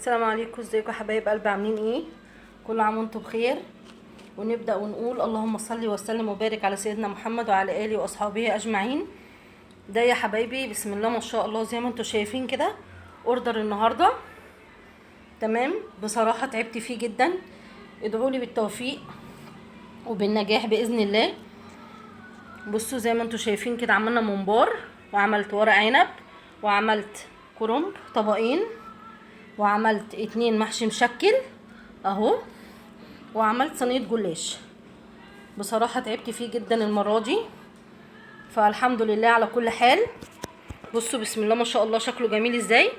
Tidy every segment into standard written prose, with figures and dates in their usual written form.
السلام عليكم، ازيكم يا حبايب قلبي؟ عاملين ايه؟ كل عام وانتم بخير. ونبدا ونقول اللهم صل وسلم وبارك على سيدنا محمد وعلى اله واصحابه اجمعين. ده يا حبايبي بسم الله ما شاء الله زي ما انتم شايفين كده اوردر النهارده. تمام، بصراحه تعبت فيه جدا. ادعوا لي بالتوفيق وبالنجاح باذن الله. بصوا زي ما انتم شايفين كده عملنا ممبار، وعملت ورق عنب، وعملت كرنب طبقين، وعملت 2 محشي مشكل اهو، وعملت صينيه جلاش. بصراحه تعبت فيه جدا المره دي، فالحمد لله على كل حال. بصوا بسم الله ما شاء الله شكله جميل ازاي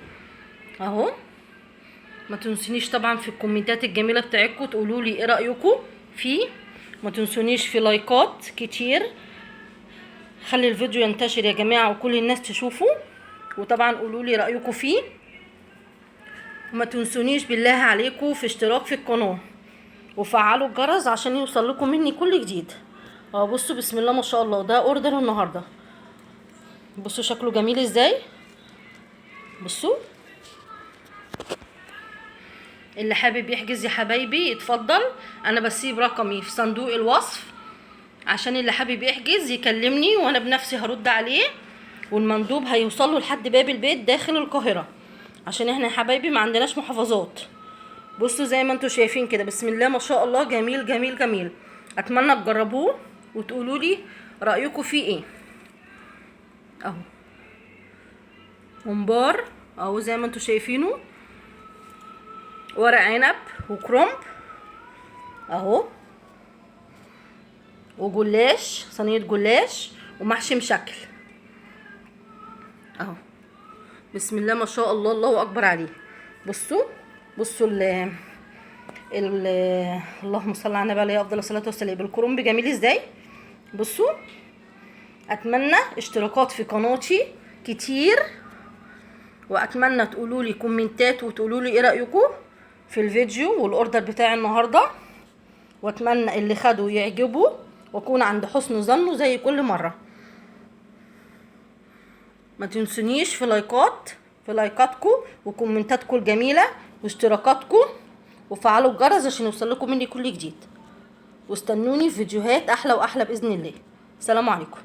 اهو. ما تنسونيش طبعا في الكومنتات الجميله بتاعتكم تقولوا لي ايه رايكم فيه. ما تنسونيش في لايكات كتير، خلي الفيديو ينتشر يا جماعه وكل الناس تشوفه. وطبعا قولوا لي رايكم فيه، وما تنسونيش بالله عليكم في اشتراك في القناه وفعلوا الجرس عشان يوصل لكم مني كل جديد. بصوا بسم الله ما شاء الله ده اوردر النهارده. بصوا شكله جميل ازاي. بصوا اللي حابب يحجز يا حبايبي اتفضل، انا بسيب رقمي في صندوق الوصف عشان اللي حابب يحجز يكلمني وانا بنفسي هرد عليه، والمندوب هيوصله لحد باب البيت داخل القاهره، عشان احنا يا حبايبي ما عندناش محافظات. بصوا زي ما انتم شايفين كده بسم الله ما شاء الله جميل جميل جميل. اتمنى تجربوه وتقولوا لي رايكم فيه ايه. اهو ممبار اهو زي ما انتم شايفينه، ورق عنب وكرنب اهو، وجلاش صينيه جلاش ومحشي مشكل اهو. بسم الله ما شاء الله الله اكبر عليه. بصوا اللهم صل على النبي عليه افضل الصلاه والسلام. الكرنب جميل ازاي. بصوا اتمنى اشتراكات في قناتي كتير، واتمنى تقولوا لي كومنتات وتقولوا لي ايه رايكم في الفيديو والاوردر بتاع النهارده، واتمنى اللي خدوا يعجبوا واكون عند حسن ظنه زي كل مره. ما تنسونيش في لايكاتكم وكومنتاتكم الجميله واشتراكاتكم، وفعلوا الجرس عشان يوصل لكم مني كل جديد. واستنوني في فيديوهات احلى واحلى باذن الله. السلام عليكم.